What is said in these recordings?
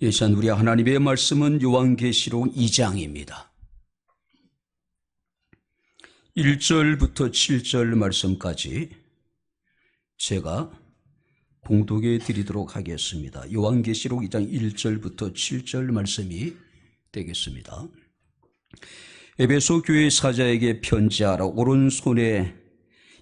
이 시간 우리 하나님의 말씀은 요한계시록 2장입니다. 1절부터 7절 말씀까지 제가 봉독해 드리도록 하겠습니다. 요한계시록 2장 1절부터 7절 말씀이 되겠습니다. 에베소 교회 사자에게 편지하라. 오른손에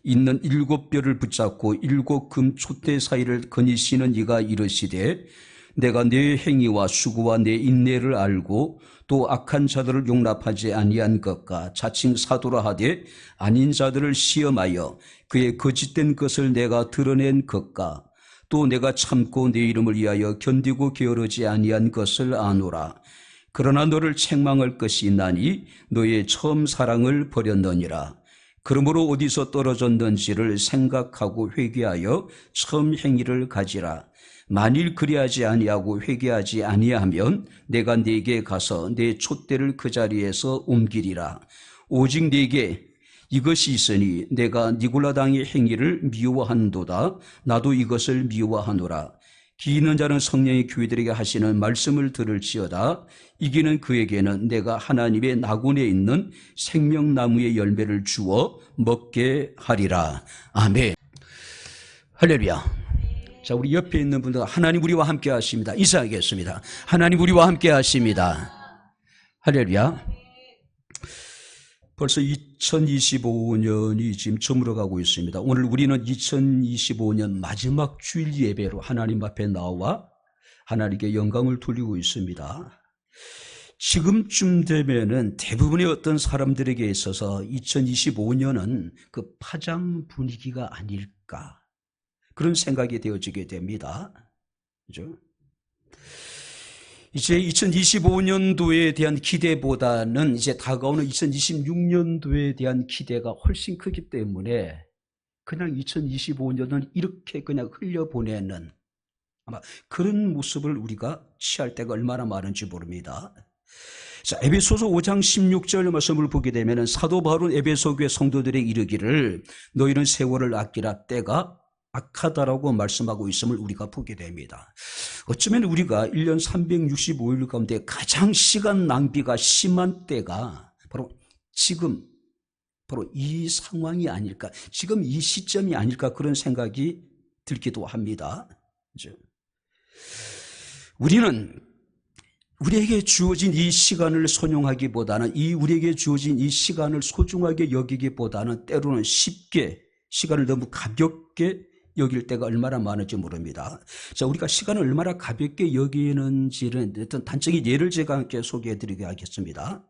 있는 7뼈를 붙잡고 7금 촛대 사이를 거니시는 이가 이르시되 내가 내 행위와 수고와 내 인내를 알고 또 악한 자들을 용납하지 아니한 것과 자칭 사도라 하되 아닌 자들을 시험하여 그의 거짓된 것을 내가 드러낸 것과 또 내가 참고 내 이름을 위하여 견디고 게으르지 아니한 것을 아노라. 그러나 너를 책망할 것이 있나니 너의 처음 사랑을 버렸느니라. 그러므로 어디서 떨어졌는지를 생각하고 회개하여 처음 행위를 가지라. 만일 그리하지 아니하고 회개하지 아니하면 내가 네게 가서 내 촛대를 그 자리에서 옮기리라. 오직 네게 이것이 있으니 내가 니골라당의 행위를 미워한도다. 나도 이것을 미워하노라. 기 있는 자는 성령의 교회들에게 하시는 말씀을 들을지어다. 이기는 그에게는 내가 하나님의 나군에 있는 생명나무의 열매를 주어 먹게 하리라. 아멘. 할렐루야. 자, 우리 옆에 있는 분들 하나님 우리와 함께 하십니다. 인사하겠습니다. 하나님 우리와 함께 하십니다. 할렐루야. 벌써 2025년이 지금 저물어가고 있습니다. 오늘 우리는 2025년 마지막 주일 예배로 하나님 앞에 나와 하나님께 영광을 돌리고 있습니다. 지금쯤 되면은 대부분의 어떤 사람들에게 있어서 2025년은 그 파장 분위기가 아닐까, 그런 생각이 되어지게 됩니다. 그죠? 이제 2025년도에 대한 기대보다는 이제 다가오는 2026년도에 대한 기대가 훨씬 크기 때문에 그냥 2025년은 이렇게 그냥 흘려보내는 아마 그런 모습을 우리가 취할 때가 얼마나 많은지 모릅니다. 자, 에베소서 5장 16절 말씀을 보게 되면 사도 바울은 에베소 교회 성도들에게 이르기를 너희는 세월을 아끼라 때가 악하다라고 말씀하고 있음을 우리가 보게 됩니다. 어쩌면 우리가 1년 365일 가운데 가장 시간 낭비가 심한 때가 바로 지금, 바로 이 상황이 아닐까, 지금 이 시점이 아닐까, 그런 생각이 들기도 합니다. 그렇죠? 우리는 우리에게 주어진 이 시간을 선용하기보다는, 우리에게 주어진 이 시간을 소중하게 여기기보다는 때로는 쉽게 시간을 너무 가볍게 여길 때가 얼마나 많은지 모릅니다. 자, 우리가 시간을 얼마나 가볍게 여기는지는 어떤 단적인 예를 제가 함께 소개해 드리게 하겠습니다.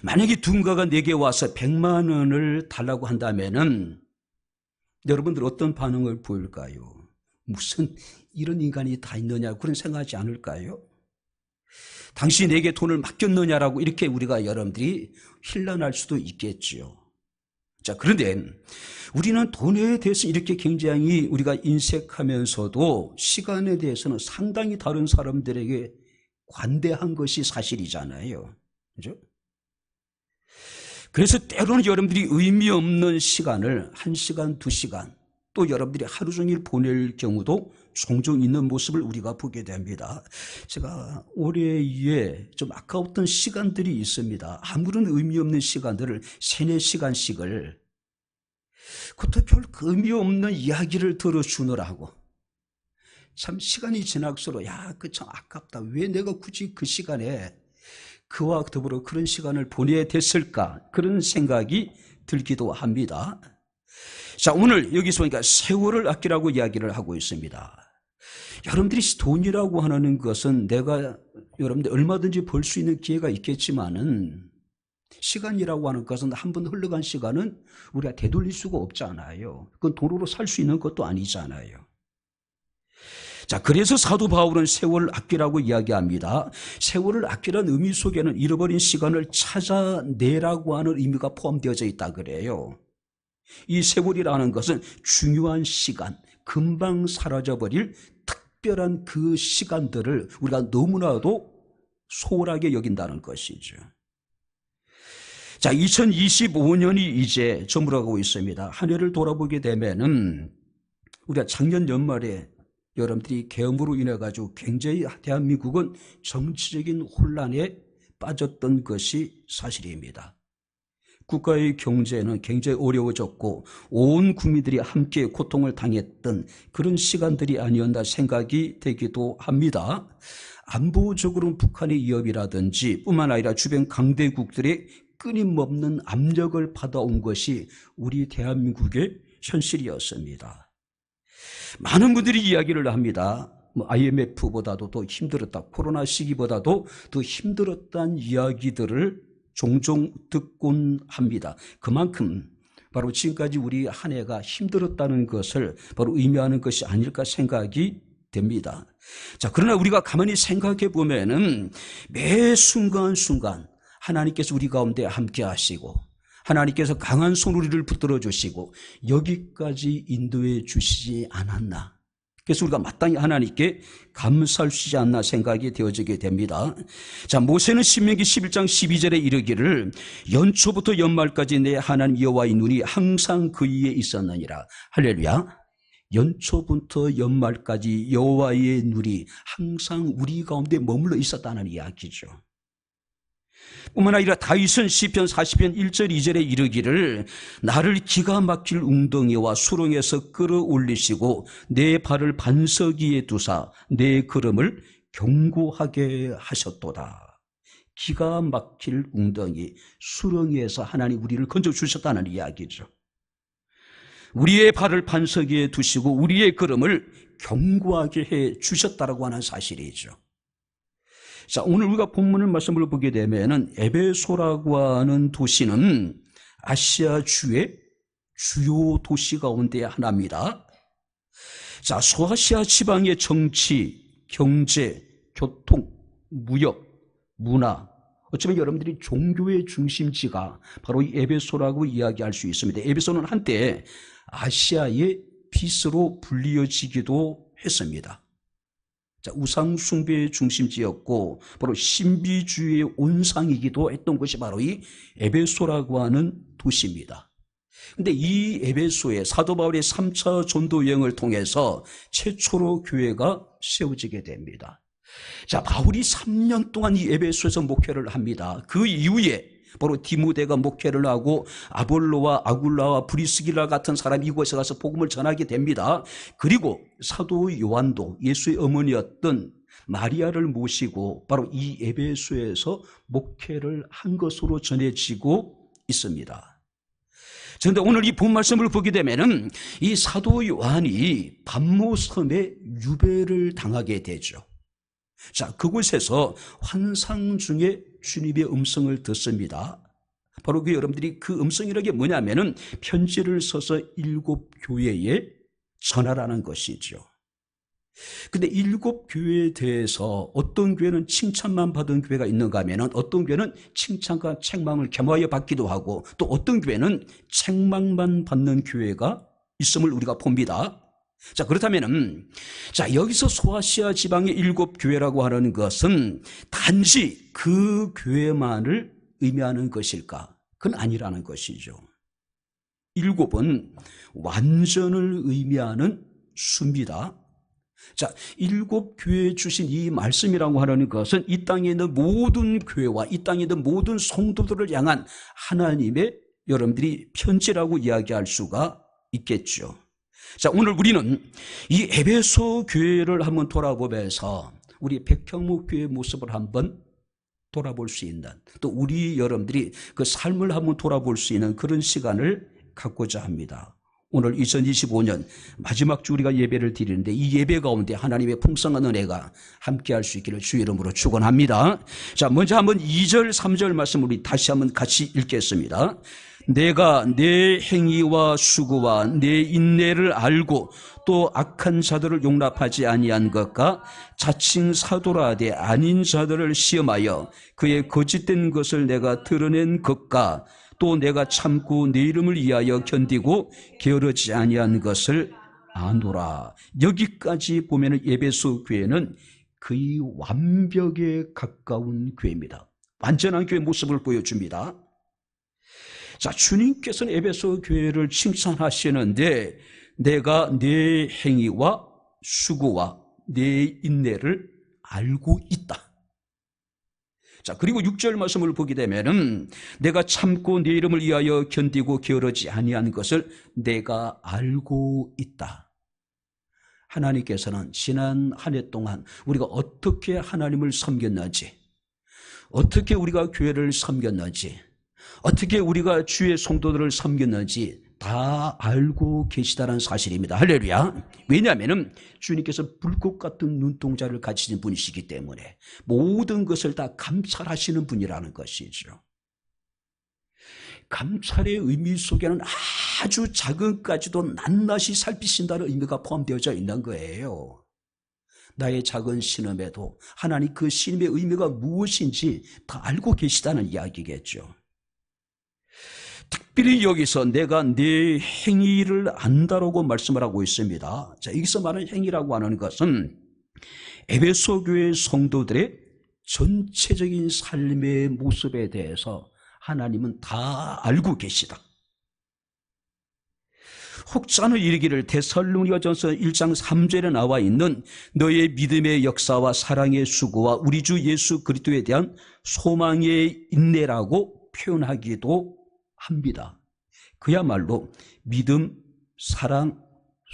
만약에 누군가가 내게 와서 100만 원을 달라고 한다면은 여러분들 어떤 반응을 보일까요? 무슨 이런 인간이 다 있느냐, 그런 생각하지 않을까요? 당신이 내게 돈을 맡겼느냐라고 이렇게 우리가 여러분들이 힐난할 수도 있겠지요. 자, 그런데 우리는 돈에 대해서 이렇게 굉장히 우리가 인색하면서도 시간에 대해서는 상당히 다른 사람들에게 관대한 것이 사실이잖아요. 그죠? 그래서 때로는 여러분들이 의미 없는 시간을 1시간, 2시간, 또 여러분들이 하루 종일 보낼 경우도 종종 있는 모습을 우리가 보게 됩니다. 제가 올해에 좀 아까웠던 시간들이 있습니다. 아무런 의미 없는 시간들을 3, 4시간씩을 그것도 별 의미 없는 이야기를 들어주느라고, 참 시간이 지날수록 그 참 아깝다, 왜 내가 굳이 그 시간에 그와 더불어 그런 시간을 보내야 됐을까, 그런 생각이 들기도 합니다. 자, 오늘 여기서 보니까 세월을 아끼라고 이야기를 하고 있습니다. 여러분들이 돈이라고 하는 것은 내가 여러분들 얼마든지 벌 수 있는 기회가 있겠지만은 시간이라고 하는 것은 한 번 흘러간 시간은 우리가 되돌릴 수가 없잖아요. 그건 돈으로 살 수 있는 것도 아니잖아요. 자, 그래서 사도 바울은 세월을 아끼라고 이야기합니다. 세월을 아끼라는 의미 속에는 잃어버린 시간을 찾아내라고 하는 의미가 포함되어져 있다 그래요. 이 세월이라는 것은 중요한 시간, 금방 사라져버릴 특별한 그 시간들을 우리가 너무나도 소홀하게 여긴다는 것이죠. 자, 2025년이 이제 저물어가고 있습니다. 한 해를 돌아보게 되면은 우리가 작년 연말에 여러분들이 계엄으로 인해 가지고 굉장히 대한민국은 정치적인 혼란에 빠졌던 것이 사실입니다. 국가의 경제는 굉장히 어려워졌고 온 국민들이 함께 고통을 당했던 그런 시간들이 아니었나 생각이 되기도 합니다. 안보적으로는 북한의 위협이라든지 뿐만 아니라 주변 강대국들의 끊임없는 압력을 받아온 것이 우리 대한민국의 현실이었습니다. 많은 분들이 이야기를 합니다. IMF보다도 더 힘들었다, 코로나 시기보다도 더 힘들었다는 이야기들을 종종 듣곤 합니다. 그만큼 바로 지금까지 우리 한 해가 힘들었다는 것을 바로 의미하는 것이 아닐까 생각이 됩니다. 자, 그러나 우리가 가만히 생각해 보면은 매 순간순간 하나님께서 우리 가운데 함께 하시고 하나님께서 강한 손 우리를 붙들어 주시고 여기까지 인도해 주시지 않았나. 그래서 우리가 마땅히 하나님께 감사할 수 있지 않나 생각이 되어지게 됩니다. 자, 모세는 신명기 11장 12절에 이르기를 연초부터 연말까지 내 하나님 여호와의 눈이 항상 그 위에 있었느니라. 할렐루야. 연초부터 연말까지 여호와의 눈이 항상 우리 가운데 머물러 있었다는 이야기죠. 뿐만 아니라 다윗은 시편 40편 1절 2절에 이르기를 나를 기가 막힐 웅덩이와 수렁에서 끌어올리시고 내 발을 반석 위에 두사 내 걸음을 견고하게 하셨도다. 기가 막힐 웅덩이, 수렁에서 하나님 우리를 건져주셨다는 이야기죠. 우리의 발을 반석 위에 두시고 우리의 걸음을 견고하게 해 주셨다라고 하는 사실이죠. 자, 오늘 우리가 본문을 말씀을 보게 되면은 에베소라고 하는 도시는 아시아주의 주요 도시 가운데 하나입니다. 자, 소아시아 지방의 정치, 경제, 교통, 무역, 문화, 어쩌면 여러분들이 종교의 중심지가 바로 이 에베소라고 이야기할 수 있습니다. 에베소는 한때 아시아의 빚으로 불리어지기도 했습니다. 자, 우상 숭배의 중심지였고 바로 신비주의의 온상이기도 했던 것이 바로 이 에베소라고 하는 도시입니다. 그런데 이 에베소에 사도 바울의 3차 전도 여행을 통해서 최초로 교회가 세워지게 됩니다. 자, 바울이 3년 동안 이 에베소에서 목회를 합니다. 그 이후에 바로 디모데가 목회를 하고 아볼로와 아굴라와 브리스길라 같은 사람이 이곳에 가서 복음을 전하게 됩니다. 그리고 사도 요한도 예수의 어머니였던 마리아를 모시고 바로 이 에베소에서 목회를 한 것으로 전해지고 있습니다. 그런데 오늘 이 본 말씀을 보게 되면은 이 사도 요한이 밤모섬에 유배를 당하게 되죠. 자, 그곳에서 환상 중에 주님의 음성을 듣습니다. 바로 그 여러분들이 그 음성이라는 게 뭐냐면은 편지를 써서 7 교회에 전하라는 것이죠. 근데 7 교회에 대해서 어떤 교회는 칭찬만 받은 교회가 있는가 하면은 어떤 교회는 칭찬과 책망을 겸하여 받기도 하고 또 어떤 교회는 책망만 받는 교회가 있음을 우리가 봅니다. 자, 그렇다면은, 자, 여기서 소아시아 지방의 7 교회라고 하는 것은 단지 그 교회만을 의미하는 것일까? 그건 아니라는 것이죠. 7은 완전을 의미하는 수입니다. 자, 7 교회에 주신 이 말씀이라고 하는 것은 이 땅에 있는 모든 교회와 이 땅에 있는 모든 성도들을 향한 하나님의 여러분들이 편지라고 이야기할 수가 있겠죠. 자, 오늘 우리는 이 에베소 교회를 한번 돌아보면서 우리 백향목 교회의 모습을 한번 돌아볼 수 있는 또 우리 여러분들이 그 삶을 한번 돌아볼 수 있는 그런 시간을 갖고자 합니다. 오늘 2025년 마지막 주 우리가 예배를 드리는데 이 예배 가운데 하나님의 풍성한 은혜가 함께할 수 있기를 주의 이름으로 축원합니다. 자, 먼저 한번 2절 3절 말씀 우리 다시 한번 같이 읽겠습니다. 내가 내 행위와 수고와 내 인내를 알고 또 악한 자들을 용납하지 아니한 것과 자칭 사도라되 아닌 자들을 시험하여 그의 거짓된 것을 내가 드러낸 것과 또 내가 참고 내 이름을 위하여 견디고 게으르지 아니한 것을 아노라. 여기까지 보면 에베소 교회는 거의 완벽에 가까운 교회입니다. 완전한 교회 모습을 보여줍니다. 자, 주님께서는 에베소 교회를 칭찬하시는데 내가 내 행위와 수고와 내 인내를 알고 있다. 자, 그리고 6절 말씀을 보게 되면은 내가 참고 내 이름을 위하여 견디고 게으르지 아니한 것을 내가 알고 있다. 하나님께서는 지난 한 해 동안 우리가 어떻게 하나님을 섬겼는지, 어떻게 우리가 교회를 섬겼는지, 어떻게 우리가 주의 성도들을 섬겼는지 다 알고 계시다는 사실입니다. 할렐루야. 왜냐하면 주님께서 불꽃 같은 눈동자를 가지신 분이시기 때문에 모든 것을 다 감찰하시는 분이라는 것이죠. 감찰의 의미 속에는 아주 작은까지도 낱낱이 살피신다는 의미가 포함되어져 있는 거예요. 나의 작은 신음에도 하나님 그 신음의 의미가 무엇인지 다 알고 계시다는 이야기겠죠. 특별히 여기서 내가 내 행위를 안다라고 말씀을 하고 있습니다. 자, 여기서 말하는 행위라고 하는 것은 에베소 교회 성도들의 전체적인 삶의 모습에 대해서 하나님은 다 알고 계시다. 혹자는 이르기를 데살로니가전서 1장 3절에 나와 있는 너의 믿음의 역사와 사랑의 수고와 우리 주 예수 그리스도에 대한 소망의 인내라고 표현하기도 합니다. 그야말로 믿음, 사랑,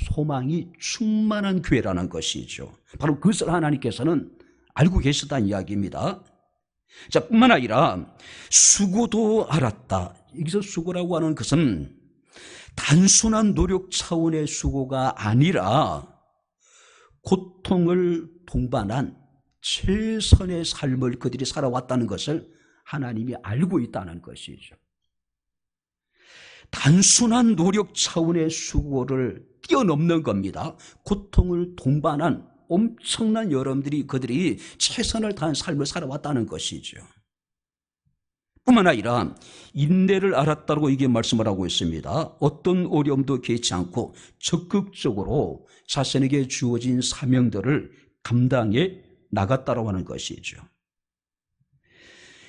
소망이 충만한 교회라는 것이죠. 바로 그것을 하나님께서는 알고 계시다는 이야기입니다. 자, 뿐만 아니라 수고도 알았다. 여기서 수고라고 하는 것은 단순한 노력 차원의 수고가 아니라 고통을 동반한 최선의 삶을 그들이 살아왔다는 것을 하나님이 알고 있다는 것이죠. 단순한 노력 차원의 수고를 뛰어넘는 겁니다. 고통을 동반한 엄청난 여러분들이 그들이 최선을 다한 삶을 살아왔다는 것이죠. 뿐만 아니라 인내를 알았다고 이게 말씀을 하고 있습니다. 어떤 어려움도 개의치 않고 적극적으로 자신에게 주어진 사명들을 감당해 나갔다고 하는 것이죠.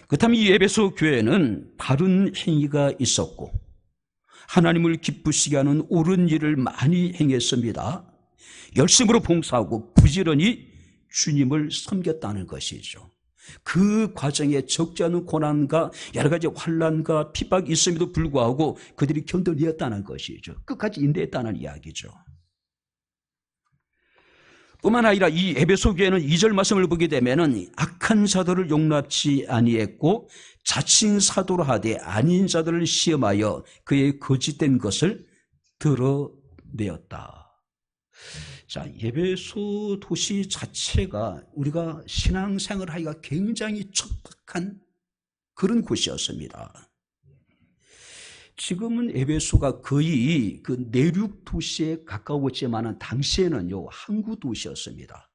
그렇다면 이 에베소 교회는 바른 행위가 있었고 하나님을 기쁘시게 하는 옳은 일을 많이 행했습니다. 열심으로 봉사하고 부지런히 주님을 섬겼다는 것이죠. 그 과정에 적지 않은 고난과 여러 가지 환난과 핍박이 있음에도 불구하고 그들이 견뎌냈다는 것이죠. 끝까지 인내했다는 이야기죠. 뿐만 아니라 이 에베소 교회는 2절 말씀을 보게 되면 악한 자들을 용납치 아니했고 자칭 사도로 하되 아닌 자들을 시험하여 그의 거짓된 것을 드러내었다. 자, 에베소 도시 자체가 우리가 신앙생활을 하기가 굉장히 척박한 그런 곳이었습니다. 지금은 에베소가 거의 그 내륙 도시에 가까웠지만 당시에는요 항구 도시였습니다.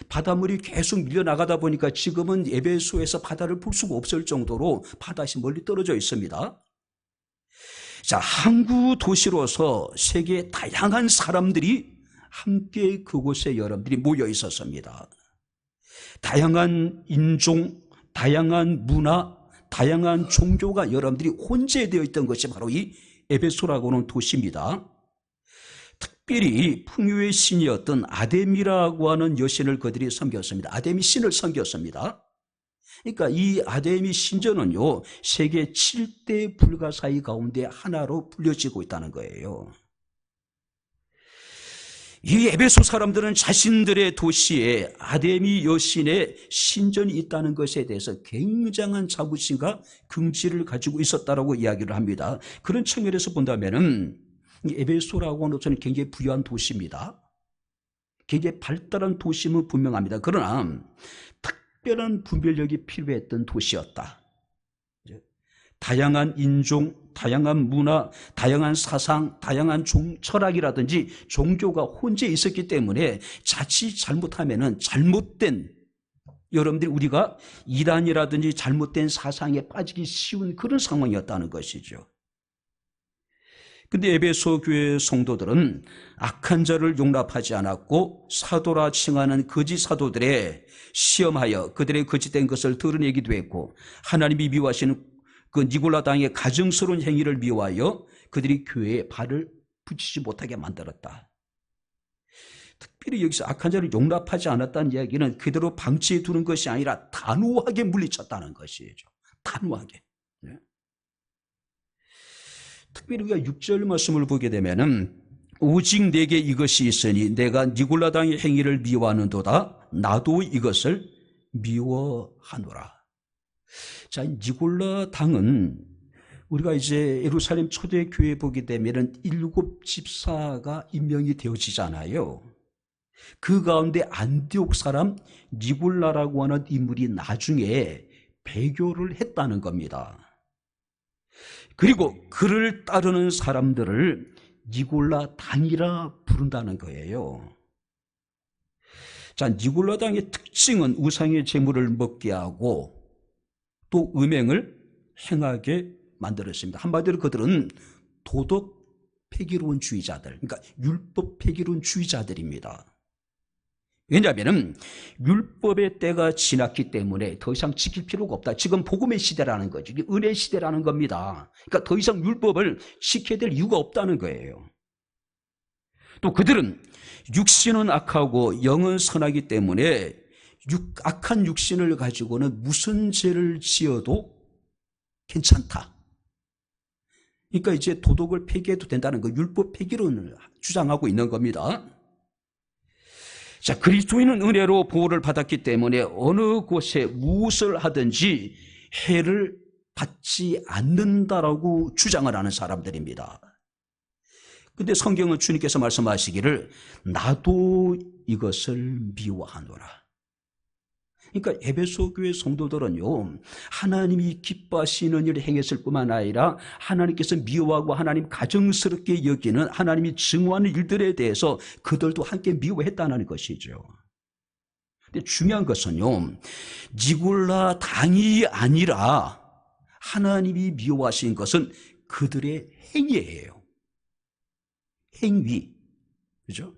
바닷물이 계속 밀려나가다 보니까 지금은 에베소에서 바다를 볼 수가 없을 정도로 바다시 멀리 떨어져 있습니다. 자, 항구 도시로서 세계의 다양한 사람들이 함께 그곳에 여러분들이 모여 있었습니다. 다양한 인종, 다양한 문화, 다양한 종교가 여러분들이 혼재되어 있던 것이 바로 이 에베소라고 하는 도시입니다. 특별히 풍요의 신이었던 아데미라고 하는 여신을 그들이 섬겼습니다. 아데미 신을 섬겼습니다. 그러니까 이 아데미 신전은요 세계 7대 불가사의 가운데 하나로 불려지고 있다는 거예요. 이 에베소 사람들은 자신들의 도시에 아데미 여신의 신전이 있다는 것에 대해서 굉장한 자부심과 긍지를 가지고 있었다라고 이야기를 합니다. 그런 측면에서 본다면은 이 에베소라고 하는 것은 굉장히 부유한 도시입니다. 굉장히 발달한 도시는 분명합니다. 그러나 특별한 분별력이 필요했던 도시였다. 다양한 인종, 다양한 문화, 다양한 사상, 다양한 철학이라든지 종교가 혼재해 있었기 때문에 자칫 잘못하면은 잘못된 여러분들이 우리가 이단이라든지 잘못된 사상에 빠지기 쉬운 그런 상황이었다는 것이죠. 근데 에베소 교회 성도들은 악한 자를 용납하지 않았고 사도라 칭하는 거짓 사도들의 시험하여 그들의 거짓된 것을 드러내기도 했고 하나님이 미워하시는 그 니골라 당의 가증스러운 행위를 미워하여 그들이 교회에 발을 붙이지 못하게 만들었다. 특별히 여기서 악한 자를 용납하지 않았다는 이야기는 그대로 방치해 두는 것이 아니라 단호하게 물리쳤다는 것이죠. 단호하게. 네. 특별히 우리가 6절 말씀을 보게 되면은 오직 내게 이것이 있으니 내가 니골라당의 행위를 미워하는도다. 나도 이것을 미워하노라. 자, 니골라당은 우리가 이제 예루살렘 초대교회 보게 되면은 7 집사가 임명이 되어지잖아요. 그 가운데 안디옥 사람 니골라라고 하는 인물이 나중에 배교를 했다는 겁니다. 그리고 그를 따르는 사람들을 니골라 당이라 부른다는 거예요. 자, 니골라 당의 특징은 우상의 제물을 먹게 하고 또 음행을 행하게 만들었습니다. 한마디로 그들은 도덕 폐기론주의자들, 그러니까 율법 폐기론주의자들입니다. 왜냐하면 율법의 때가 지났기 때문에 더 이상 지킬 필요가 없다. 지금 복음의 시대라는 거죠. 은혜의 시대라는 겁니다. 그러니까 더 이상 율법을 지켜야 될 이유가 없다는 거예요. 또 그들은 육신은 악하고 영은 선하기 때문에 악한 육신을 가지고는 무슨 죄를 지어도 괜찮다. 그러니까 이제 도덕을 폐기해도 된다는 거, 율법 폐기론을 주장하고 있는 겁니다. 자, 그리스도인은 은혜로 보호를 받았기 때문에 어느 곳에 무엇을 하든지 해를 받지 않는다라고 주장을 하는 사람들입니다. 근데 성경은 주님께서 말씀하시기를 나도 이것을 미워하노라. 그러니까 에베소 교회 성도들은요, 하나님이 기뻐하시는 일을 행했을 뿐만 아니라 하나님께서 미워하고 하나님 가증스럽게 여기는 하나님이 증오하는 일들에 대해서 그들도 함께 미워했다는 것이죠. 근데 중요한 것은요, 니골라 당이 아니라 하나님이 미워하신 것은 그들의 행위예요. 행위. 그죠?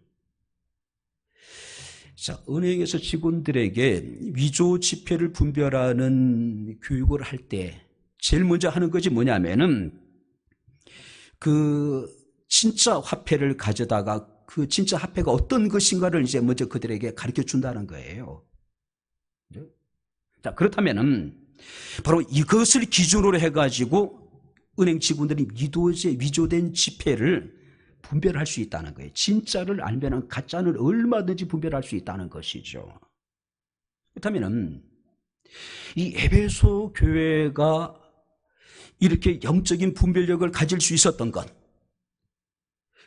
자, 은행에서 직원들에게 위조 지폐를 분별하는 교육을 할 때 제일 먼저 하는 것이 뭐냐면은 그 진짜 화폐를 가져다가 그 진짜 화폐가 어떤 것인가를 이제 먼저 그들에게 가르쳐 준다는 거예요. 자, 그렇다면은 바로 이것을 기준으로 해가지고 은행 직원들이 위조된 지폐를 분별할 수 있다는 거예요. 진짜를 알면 가짜는 얼마든지 분별할 수 있다는 것이죠. 그렇다면 이 에베소 교회가 이렇게 영적인 분별력을 가질 수 있었던 것,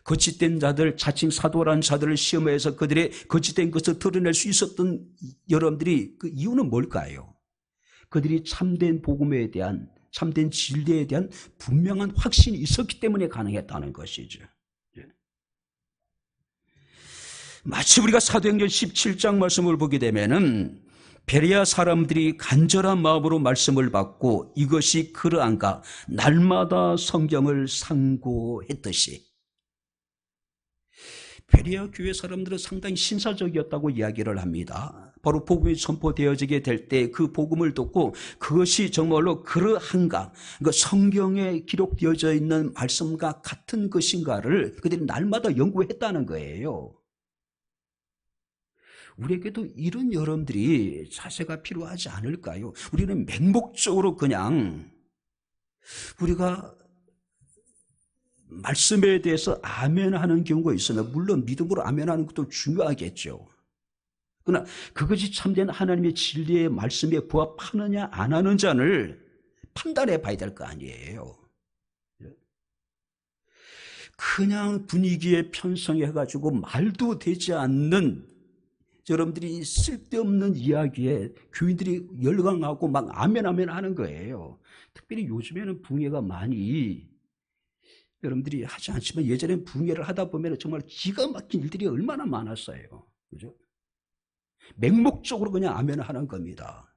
거짓된 자들, 자칭 사도라는 자들을 시험해서 그들의 거짓된 것을 드러낼 수 있었던 여러분들이 그 이유는 뭘까요? 그들이 참된 복음에 대한, 참된 진리에 대한 분명한 확신이 있었기 때문에 가능했다는 것이죠. 마치 우리가 사도행전 17장 말씀을 보게 되면은 베레아 사람들이 간절한 마음으로 말씀을 받고 이것이 그러한가 날마다 성경을 상고했듯이 베레아 교회 사람들은 상당히 신사적이었다고 이야기를 합니다. 바로 복음이 선포되어지게 될 때 그 복음을 듣고 그것이 정말로 그러한가, 그러니까 성경에 기록되어져 있는 말씀과 같은 것인가를 그들이 날마다 연구했다는 거예요. 우리에게도 이런 여러분들이 자세가 필요하지 않을까요? 우리는 맹목적으로 그냥 우리가 말씀에 대해서 아멘하는 경우가 있으면 물론 믿음으로 아멘하는 것도 중요하겠죠. 그러나 그것이 참된 하나님의 진리의 말씀에 부합하느냐 안 하는지를 판단해 봐야 될 거 아니에요. 그냥 분위기에 편성해가지고 말도 되지 않는 여러분들이 쓸데없는 이야기에 교인들이 열광하고 막 아멘 하는 거예요. 특별히 요즘에는 붕해가 많이 여러분들이 하지 않지만 예전엔 붕해를 하다 보면 정말 기가 막힌 일들이 얼마나 많았어요. 그죠? 맹목적으로 그냥 아멘 하는 겁니다.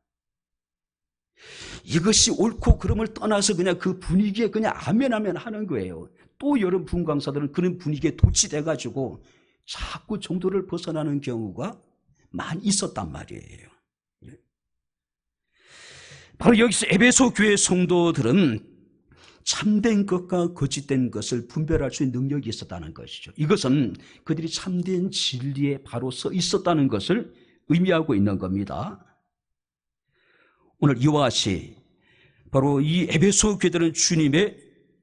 이것이 옳고 그름을 떠나서 그냥 그 분위기에 그냥 아멘 하는 거예요. 또 여러 붕강사들은 그런 분위기에 도취돼가지고 자꾸 정도를 벗어나는 경우가 많이 있었단 말이에요. 바로 여기서 에베소 교회 성도들은 참된 것과 거짓된 것을 분별할 수 있는 능력이 있었다는 것이죠. 이것은 그들이 참된 진리에 바로 서 있었다는 것을 의미하고 있는 겁니다. 오늘 이와 같이 바로 이 에베소 교회들은 주님의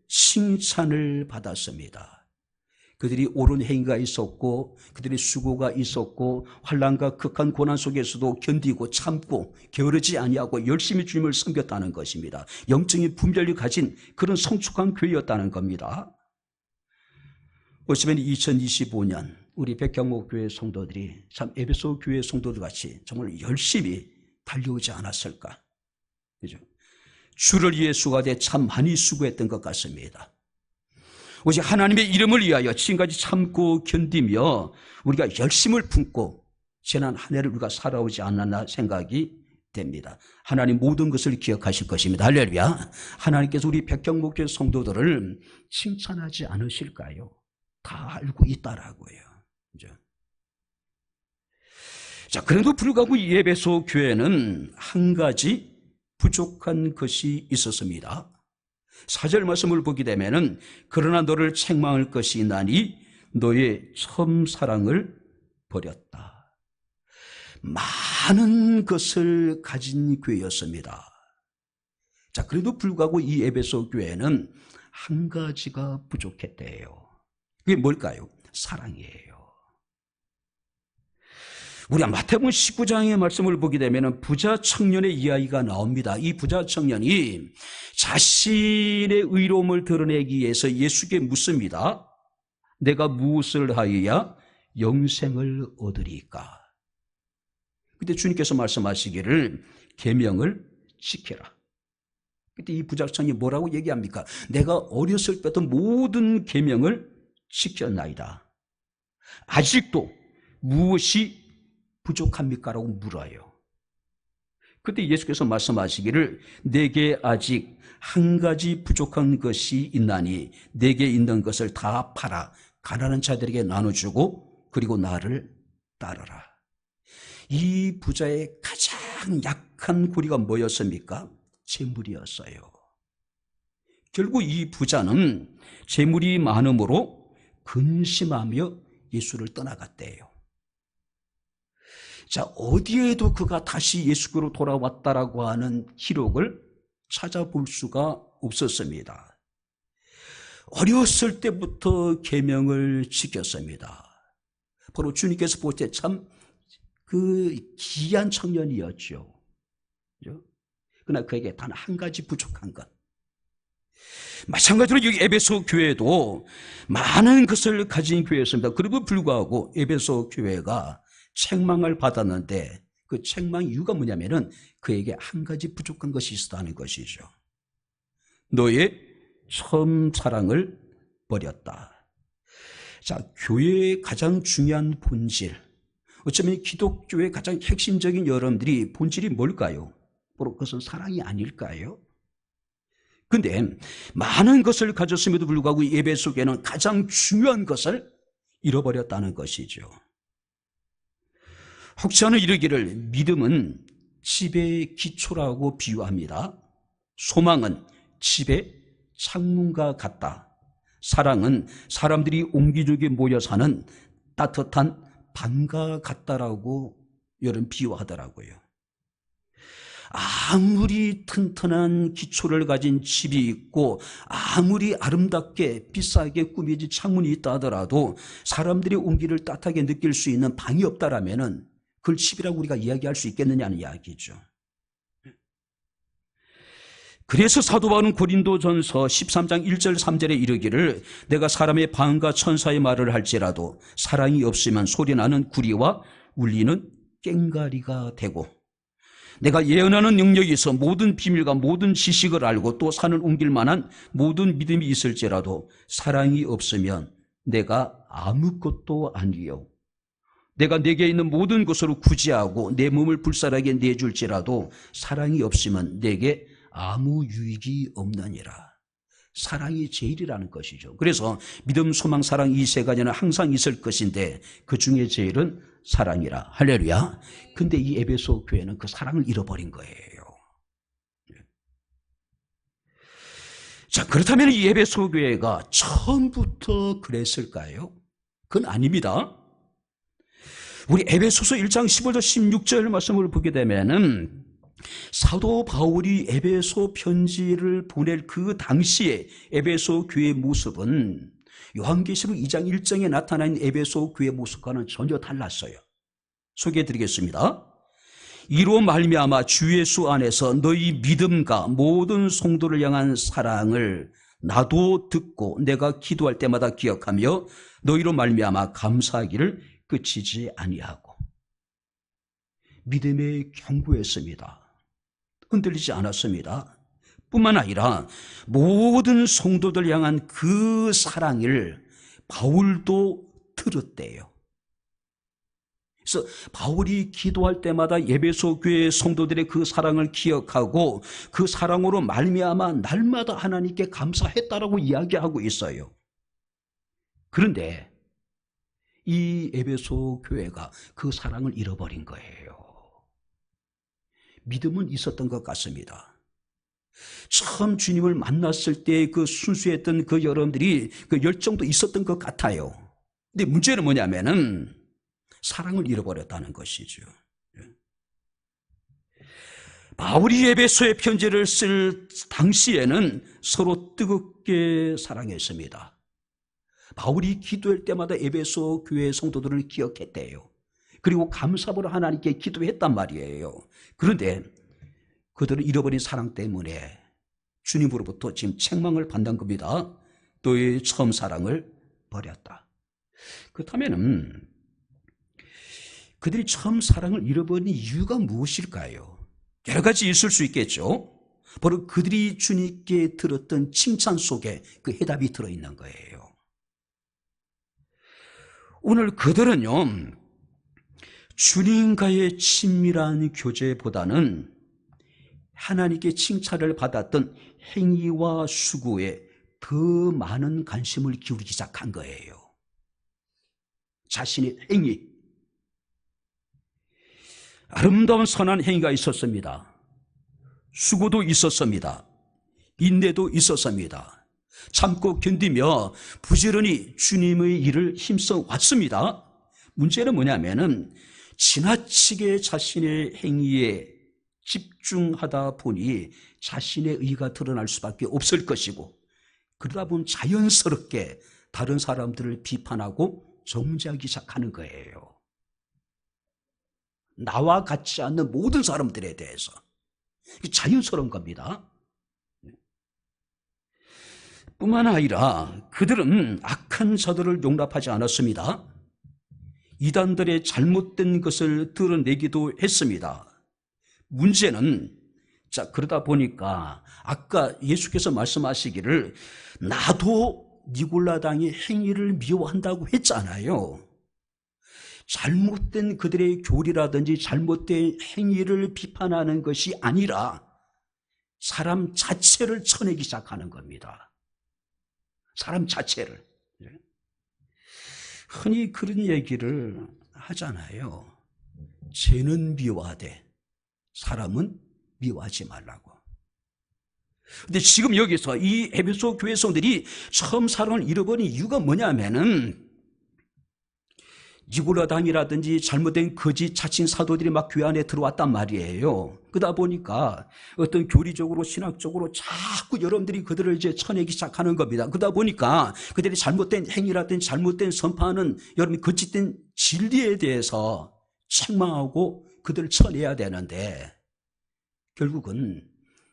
칭찬을 받았습니다. 그들이 옳은 행위가 있었고 그들의 수고가 있었고 환난과 극한 고난 속에서도 견디고 참고 게으르지 아니하고 열심히 주님을 섬겼다는 것입니다. 영적인 분별력을 가진 그런 성숙한 교회였다는 겁니다. 보시면 2025년 우리 백향목 교회 성도들이 참 에베소 교회 성도들 같이 정말 열심히 달려오지 않았을까? 그죠? 주를 위해 수고하되 참 많이 수고했던 것 같습니다. 오직 하나님의 이름을 위하여 지금까지 참고 견디며 우리가 열심을 품고 지난 한 해를 우리가 살아오지 않았나 생각이 됩니다. 하나님 모든 것을 기억하실 것입니다. 할렐루야. 하나님께서 우리 백향목교회 성도들을 칭찬하지 않으실까요? 다 알고 있다라고요. 그죠? 자, 그래도 불구하고 이 에베소 교회는 한 가지 부족한 것이 있었습니다. 4절 말씀을 보게 되면은 그러나 너를 책망할 것이 있나니 너의 처음 사랑을 버렸다. 많은 것을 가진 교회였습니다. 자, 그래도 불구하고 이 에베소 교회는 한 가지가 부족했대요. 그게 뭘까요? 사랑이에요. 우리가 마태복음 19장의 말씀을 보게 되면 부자 청년의 이야기가 나옵니다. 이 부자 청년이 자신의 의로움을 드러내기 위해서 예수께 묻습니다. 내가 무엇을 하여야 영생을 얻으리까? 그때 주님께서 말씀하시기를 계명을 지켜라. 그때 이 부자 청년이 뭐라고 얘기합니까? 내가 어렸을 때부터 모든 계명을 지켰나이다. 아직도 무엇이 부족합니까? 라고 물어요. 그때 예수께서 말씀하시기를 내게 아직 한 가지 부족한 것이 있나니 내게 있는 것을 다 팔아 가난한 자들에게 나눠주고 그리고 나를 따르라. 이 부자의 가장 약한 고리가 뭐였습니까? 재물이었어요. 결국 이 부자는 재물이 많음으로 근심하며 예수를 떠나갔대요. 자, 어디에도 그가 다시 예수께로 돌아왔다라고 하는 기록을 찾아볼 수가 없었습니다. 어렸을 때부터 계명을 지켰습니다. 바로 주님께서 볼 때 참 그 귀한 청년이었죠. 그러나 그에게 단 한 가지 부족한 것. 마찬가지로 여기 에베소 교회도 많은 것을 가진 교회였습니다. 그리고 불구하고 에베소 교회가 책망을 받았는데 그 책망 이유가 뭐냐면은 그에게 한 가지 부족한 것이 있었다는 것이죠. 너의 처음 사랑을 버렸다. 자, 교회의 가장 중요한 본질, 어쩌면 기독교의 가장 핵심적인 여러분들이 본질이 뭘까요? 바로 그것은 사랑이 아닐까요? 근데 많은 것을 가졌음에도 불구하고 에베소 교회는 가장 중요한 것을 잃어버렸다는 것이죠. 혹자는 이르기를 믿음은 집의 기초라고 비유합니다. 소망은 집의 창문과 같다. 사랑은 사람들이 옹기종기 모여 사는 따뜻한 방과 같다라고 여러분 비유하더라고요. 아무리 튼튼한 기초를 가진 집이 있고 아무리 아름답게 비싸게 꾸며진 창문이 있다 하더라도 사람들이 온기를 따뜻하게 느낄 수 있는 방이 없다라면은 그걸 집이라고 우리가 이야기할 수 있겠느냐는 이야기죠. 그래서 사도 바울은 고린도전서 13장 1절 3절에 이르기를 내가 사람의 방과 천사의 말을 할지라도 사랑이 없으면 소리나는 구리와 울리는 꽹가리가 되고 내가 예언하는 능력이 있어 모든 비밀과 모든 지식을 알고 또 산을 옮길 만한 모든 믿음이 있을지라도 사랑이 없으면 내가 아무것도 아니요. 내가 내게 있는 모든 것으로 구제하고 내 몸을 불살하게 내줄지라도 사랑이 없으면 내게 아무 유익이 없느니라. 사랑이 제일이라는 것이죠. 그래서 믿음, 소망, 사랑 이 세 가지는 항상 있을 것인데 그 중에 제일은 사랑이라. 할렐루야. 근데 이 에베소 교회는 그 사랑을 잃어버린 거예요. 자, 그렇다면 이 에베소 교회가 처음부터 그랬을까요? 그건 아닙니다. 우리 에베소서 1장 15절 16절 말씀을 보게 되면은 사도 바울이 에베소 편지를 보낼 그 당시에 에베소 교회의 모습은 요한계시록 2장 1장에 나타난 에베소 교회의 모습과는 전혀 달랐어요. 소개해 드리겠습니다. 이로 말미암아 주 예수 안에서 너희 믿음과 모든 성도를 향한 사랑을 나도 듣고 내가 기도할 때마다 기억하며 너희로 말미암아 감사하기를 그치지 아니하고. 믿음에 견고했습니다. 흔들리지 않았습니다. 뿐만 아니라 모든 성도들 향한 그 사랑을 바울도 들었대요. 그래서 바울이 기도할 때마다 에베소 교회 성도들의 그 사랑을 기억하고 그 사랑으로 말미암아 날마다 하나님께 감사했다라고 이야기하고 있어요. 그런데 이 에베소 교회가 그 사랑을 잃어버린 거예요. 믿음은 있었던 것 같습니다. 처음 주님을 만났을 때 그 순수했던 그 여러분들이 그 열정도 있었던 것 같아요. 근데 문제는 뭐냐면은 사랑을 잃어버렸다는 것이죠. 바울이 에베소의 편지를 쓸 당시에는 서로 뜨겁게 사랑했습니다. 바울이 기도할 때마다 에베소 교회 성도들을 기억했대요. 그리고 감사로 하나님께 기도했단 말이에요. 그런데 그들을 잃어버린 사랑 때문에 주님으로부터 지금 책망을 받는 겁니다. 너의 처음 사랑을 버렸다. 그렇다면 그들이 처음 사랑을 잃어버린 이유가 무엇일까요? 여러 가지 있을 수 있겠죠. 바로 그들이 주님께 들었던 칭찬 속에 그 해답이 들어있는 거예요. 오늘 그들은요, 주님과의 친밀한 교제보다는 하나님께 칭찬을 받았던 행위와 수고에 더 많은 관심을 기울이기 시작한 거예요. 자신의 행위. 아름다운 선한 행위가 있었습니다. 수고도 있었습니다. 인내도 있었습니다. 참고 견디며 부지런히 주님의 일을 힘써 왔습니다. 문제는 뭐냐면은 지나치게 자신의 행위에 집중하다 보니 자신의 의가 드러날 수밖에 없을 것이고, 그러다 보면 자연스럽게 다른 사람들을 비판하고 정죄하기 시작하는 거예요. 나와 같지 않는 모든 사람들에 대해서. 자연스러운 겁니다. 뿐만 아니라 그들은 악한 자들을 용납하지 않았습니다. 이단들의 잘못된 것을 드러내기도 했습니다. 문제는 그러다 보니까 아까 예수께서 말씀하시기를 나도 니골라당의 행위를 미워한다고 했잖아요. 잘못된 그들의 교리라든지 잘못된 행위를 비판하는 것이 아니라 사람 자체를 쳐내기 시작하는 겁니다. 사람 자체를. 흔히 그런 얘기를 하잖아요. 죄는 미워하되 사람은 미워하지 말라고. 근데 지금 여기서 이 에베소 교회 성들이 처음 사랑을 잃어버린 이유가 뭐냐면은 니골라당이라든지 잘못된 거짓 자칭 사도들이 막 교회 안에 들어왔단 말이에요. 그러다 보니까 어떤 교리적으로 신학적으로 자꾸 여러분들이 그들을 이제 쳐내기 시작하는 겁니다. 그러다 보니까 그들이 잘못된 행위라든지 잘못된 선포하는 여러분 거짓된 진리에 대해서 책망하고 그들을 쳐내야 되는데 결국은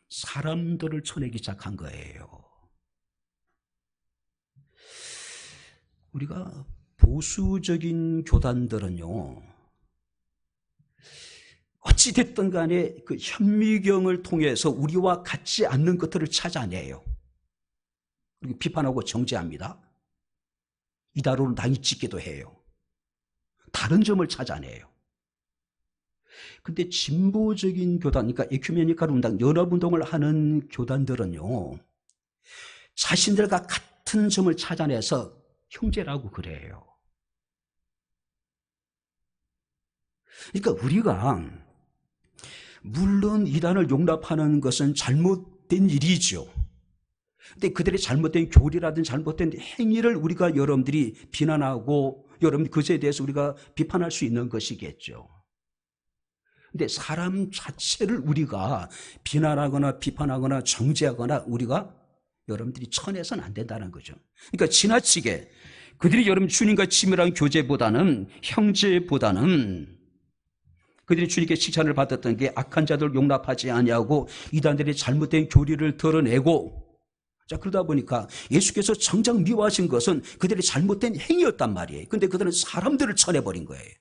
사람들을 쳐내기 시작한 거예요. 우리가 보수적인 교단들은요, 어찌됐든 간에 그 현미경을 통해서 우리와 같지 않는 것들을 찾아내요. 그리고 비판하고 정죄합니다. 이다로는 당이 찍기도 해요. 다른 점을 찾아내요. 근데 진보적인 교단, 그러니까 에큐메니칼 운동, 연합운동을 하는 교단들은요, 자신들과 같은 점을 찾아내서 형제라고 그래요. 그러니까 우리가 물론 이단을 용납하는 것은 잘못된 일이죠. 근데 그들의 잘못된 교리라든지 잘못된 행위를 우리가 여러분들이 비난하고 여러분 그것에 대해서 우리가 비판할 수 있는 것이겠죠. 근데 사람 자체를 우리가 비난하거나 비판하거나 정죄하거나 우리가 여러분들이 쳐내서는 안 된다는 거죠. 그러니까 지나치게 그들이 여러분 주님과 친밀한 교제보다는 형제보다는 그들이 주님께 칭찬을 받았던 게 악한 자들 용납하지 아니하고 이단들의 잘못된 교리를 드러내고 자 그러다 보니까 예수께서 정작 미워하신 것은 그들의 잘못된 행위였단 말이에요. 근데 그들은 사람들을 쳐내버린 거예요.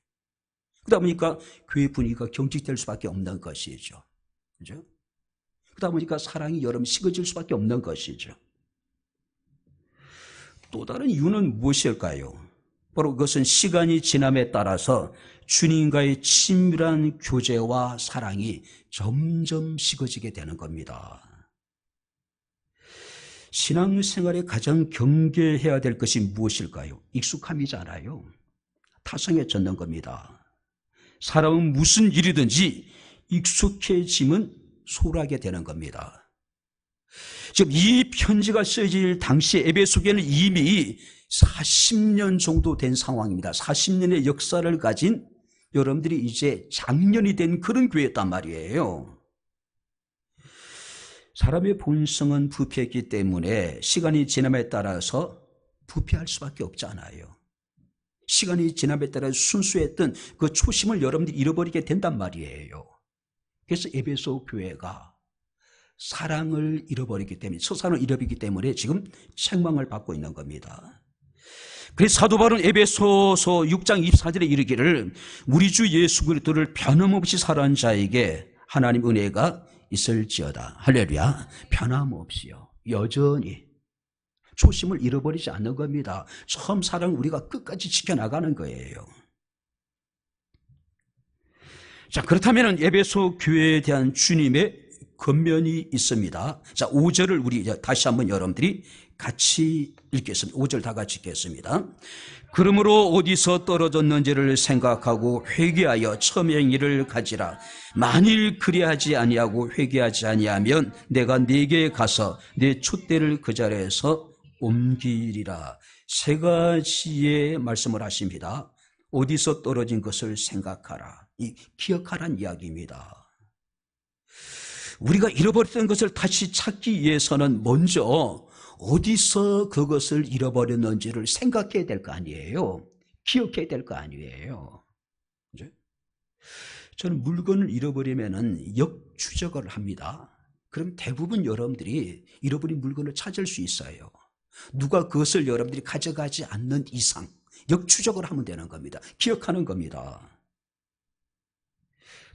그러다 보니까 교회 분위기가 경직될 수밖에 없는 것이죠. 그죠? 그러다 보니까 사랑이 여러분 식어질 수밖에 없는 것이죠. 또 다른 이유는 무엇일까요? 바로 그것은 시간이 지남에 따라서 주님과의 친밀한 교제와 사랑이 점점 식어지게 되는 겁니다. 신앙생활에 가장 경계해야 될 것이 무엇일까요? 익숙함이잖아요. 타성해졌는 겁니다. 사람은 무슨 일이든지 익숙해지면 소홀하게 되는 겁니다. 지금 이 편지가 쓰여질 당시에 에베소교회는 이미 40년 정도 된 상황입니다. 40년의 역사를 가진 여러분들이 이제 장년이 된 그런 교회였단 말이에요. 사람의 본성은 부패했기 때문에 시간이 지남에 따라서 부패할 수밖에 없잖아요. 시간이 지남에 따라 순수했던 그 초심을 여러분들이 잃어버리게 된단 말이에요. 그래서 에베소 교회가 사랑을 잃어버리기 때문에 서사를 잃어버리기 때문에 지금 책망을 받고 있는 겁니다. 그래서 사도 바울은 에베소서 6장 24절에 이르기를 우리 주 예수 그리스도를 변함없이 사랑하는 자에게 하나님 은혜가 있을지어다. 할렐루야. 변함없이요. 여전히 초심을 잃어버리지 않는 겁니다. 처음 사랑 우리가 끝까지 지켜나가는 거예요. 자, 그렇다면 에베소 교회에 대한 주님의 권면이 있습니다. 자, 5절을 우리 다시 한번 여러분들이 같이 읽겠습니다. 5절 다 같이 읽겠습니다. 그러므로 어디서 떨어졌는지를 생각하고 회개하여 처음 행위를 가지라. 만일 그리하지 아니하고 회개하지 아니하면 내가 네게 가서 내 촛대를 그 자리에서 옮기리라. 세 가지의 말씀을 하십니다. 어디서 떨어진 것을 생각하라. 이 기억하란 이야기입니다. 우리가 잃어버렸던 것을 다시 찾기 위해서는 먼저 어디서 그것을 잃어버렸는지를 생각해야 될 거 아니에요. 기억해야 될 거 아니에요. 그죠? 저는 물건을 잃어버리면 역추적을 합니다. 그럼 대부분 여러분들이 잃어버린 물건을 찾을 수 있어요. 누가 그것을 여러분들이 가져가지 않는 이상 역추적을 하면 되는 겁니다. 기억하는 겁니다.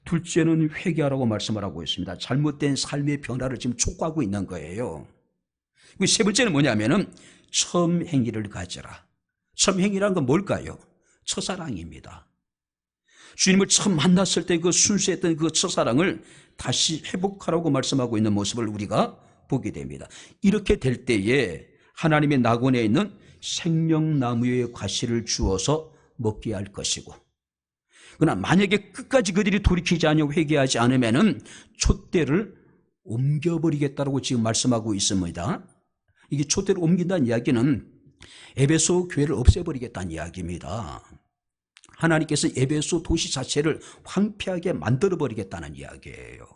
둘째는 회개하라고 말씀을 하고 있습니다. 잘못된 삶의 변화를 지금 촉구하고 있는 거예요. 세 번째는 뭐냐면은 처음 행위를 가져라. 처음 행위란 건 뭘까요? 첫사랑입니다. 주님을 처음 만났을 때 그 순수했던 그 첫사랑을 다시 회복하라고 말씀하고 있는 모습을 우리가 보게 됩니다. 이렇게 될 때에 하나님의 낙원에 있는 생명나무의 과실을 주어서 먹게 할 것이고, 그러나 만약에 끝까지 그들이 돌이키지 않고 회개하지 않으면은 촛대를 옮겨버리겠다고 지금 말씀하고 있습니다. 이게 촛대를 옮긴다는 이야기는 에베소 교회를 없애버리겠다는 이야기입니다. 하나님께서 에베소 도시 자체를 황폐하게 만들어버리겠다는 이야기예요.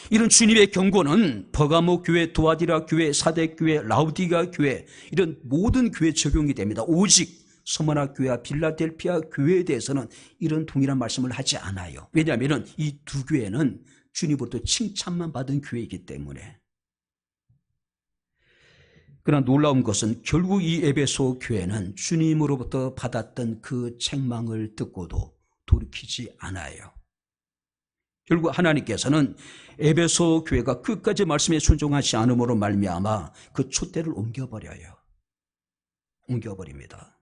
이런 주님의 경고는 버가모 교회, 두아디라 교회, 사대 교회, 라우디가 교회 이런 모든 교회에 적용이 됩니다. 오직 서머나 교회와 빌라델피아 교회에 대해서는 이런 동일한 말씀을 하지 않아요. 왜냐하면 이 두 교회는 주님으로부터 칭찬만 받은 교회이기 때문에. 그러나 놀라운 것은 결국 이 에베소 교회는 주님으로부터 받았던 그 책망을 듣고도 돌이키지 않아요. 결국 하나님께서는 에베소 교회가 끝까지 말씀에 순종하지 않음으로 말미암아 그 촛대를 옮겨버려요. 옮겨버립니다.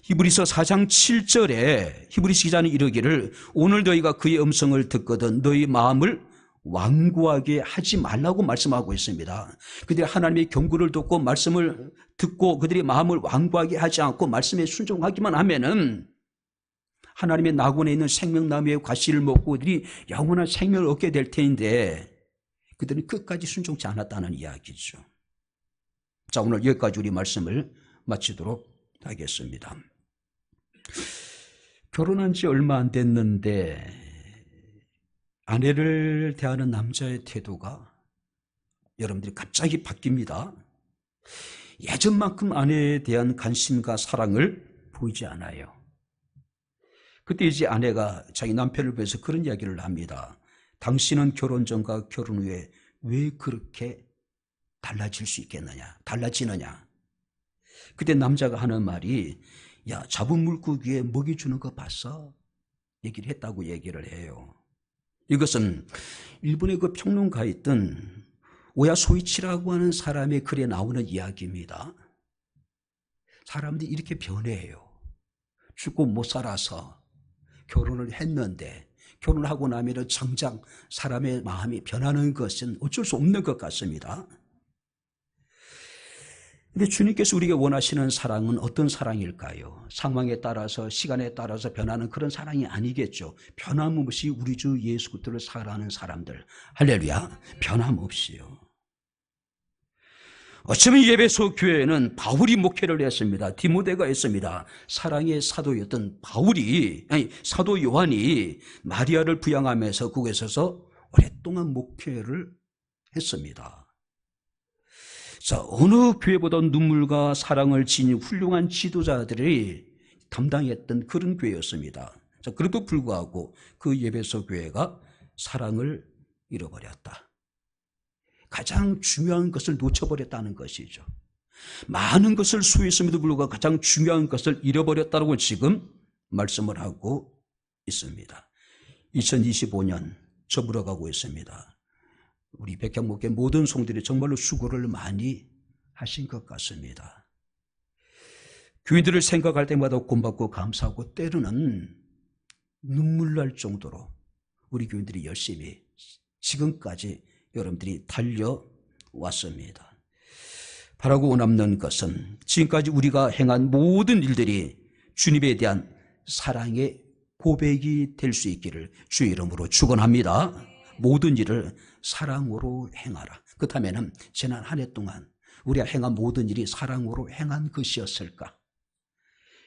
히브리서 4장 7절에 히브리서 기자는 이르기를 오늘 너희가 그의 음성을 듣거든 너희 마음을 완고하게 하지 말라고 말씀하고 있습니다. 그들이 하나님의 경고를 듣고 말씀을 듣고 그들이 마음을 완고하게 하지 않고 말씀에 순종하기만 하면은 하나님의 낙원에 있는 생명나무의 과실을 먹고 그들이 영원한 생명을 얻게 될 텐데, 그들은 끝까지 순종치 않았다는 이야기죠. 자, 오늘 여기까지 우리 말씀을 마치도록 하겠습니다. 결혼한 지 얼마 안 됐는데 아내를 대하는 남자의 태도가 여러분들이 갑자기 바뀝니다. 예전만큼 아내에 대한 관심과 사랑을 보이지 않아요. 그때 이제 아내가 자기 남편을 위해서 그런 이야기를 합니다. 당신은 결혼 전과 결혼 후에 왜 그렇게 달라지느냐. 그때 남자가 하는 말이, 야, 잡은 물고기에 먹이 주는 거 봤어? 얘기를 했다고 얘기를 해요. 이것은 일본의 그 평론가에 있던 오야 소이치라고 하는 사람의 글에 나오는 이야기입니다. 사람들이 이렇게 변해요. 죽고 못 살아서 결혼을 했는데 결혼하고 나면 정작 사람의 마음이 변하는 것은 어쩔 수 없는 것 같습니다. 근데 주님께서 우리가 원하시는 사랑은 어떤 사랑일까요? 상황에 따라서 시간에 따라서 변하는 그런 사랑이 아니겠죠. 변함없이 우리 주 예수 그리스도를 사랑하는 사람들, 할렐루야, 변함없이요. 어쩌면 예배소 교회에는 바울이 목회를 했습니다. 디모데가 했습니다. 사랑의 사도였던 사도 요한이 마리아를 부양하면서 그곳에 서서 오랫동안 목회를 했습니다. 자, 어느 교회보다 눈물과 사랑을 지닌 훌륭한 지도자들이 담당했던 그런 교회였습니다. 자, 그래도 불구하고 그 예배소 교회가 사랑을 잃어버렸다. 가장 중요한 것을 놓쳐버렸다는 것이죠. 많은 것을 수했음에도 불구하고 가장 중요한 것을 잃어버렸다고 지금 말씀을 하고 있습니다. 2025년 접으러가고 있습니다. 우리 백향목회 모든 성들이 정말로 수고를 많이 하신 것 같습니다. 교인들을 생각할 때마다 고맙고 감사하고 때로는 눈물 날 정도로 우리 교인들이 열심히 지금까지 여러분들이 달려왔습니다. 바라고 원하는 것은 지금까지 우리가 행한 모든 일들이 주님에 대한 사랑의 고백이 될 수 있기를 주의 이름으로 축원합니다. 모든 일을 사랑으로 행하라. 그렇다면 지난 한 해 동안 우리가 행한 모든 일이 사랑으로 행한 것이었을까?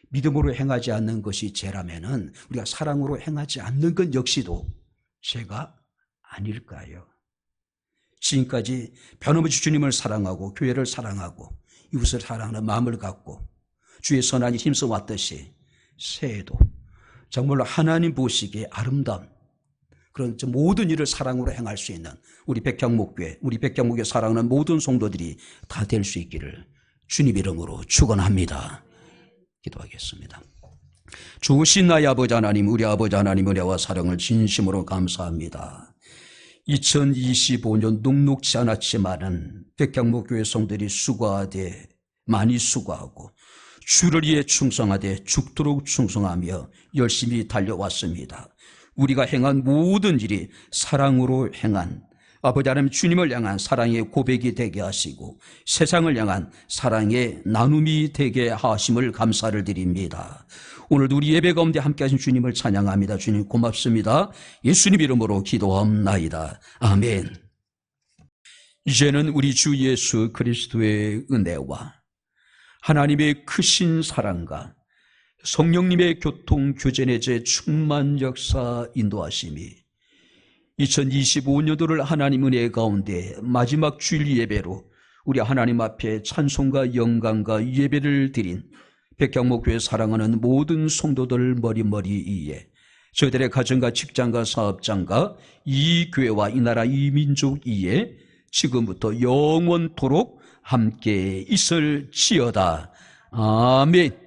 믿음으로 행하지 않는 것이 죄라면은 우리가 사랑으로 행하지 않는 것 역시도 죄가 아닐까요? 지금까지 변함없이 주님을 사랑하고 교회를 사랑하고 이웃을 사랑하는 마음을 갖고 주의 선한이 힘써 왔듯이 새해도 정말로 하나님 보시기에 아름다운 그런 모든 일을 사랑으로 행할 수 있는 우리 백향목교회, 우리 백향목교회 사랑하는 모든 성도들이 다 될 수 있기를 주님 이름으로 축원합니다. 기도하겠습니다. 좋으신 나의 아버지 하나님, 우리 아버지 하나님 은혜와 사랑을 진심으로 감사합니다. 2025년 녹록지 않았지만은 백향목교회 성들이 수고하되 많이 수고하고 주를 위해 충성하되 죽도록 충성하며 열심히 달려왔습니다. 우리가 행한 모든 일이 사랑으로 행한 아버지 하나님 주님을 향한 사랑의 고백이 되게 하시고 세상을 향한 사랑의 나눔이 되게 하심을 감사를 드립니다. 오늘도 우리 예배 가운데 함께 하신 주님을 찬양합니다. 주님 고맙습니다. 예수님 이름으로 기도합나이다. 아멘. 이제는 우리 주 예수 그리스도의 은혜와 하나님의 크신 사랑과 성령님의 교통 교제의 제 충만 역사 인도하심이 2025년도를 하나님 은혜 가운데 마지막 주일 예배로 우리 하나님 앞에 찬송과 영광과 예배를 드린 백향목교회 사랑하는 모든 성도들 머리머리 위에 저희들의 가정과 직장과 사업장과 이 교회와 이 나라 이 민족 위에 지금부터 영원토록 함께 있을지어다. 아멘.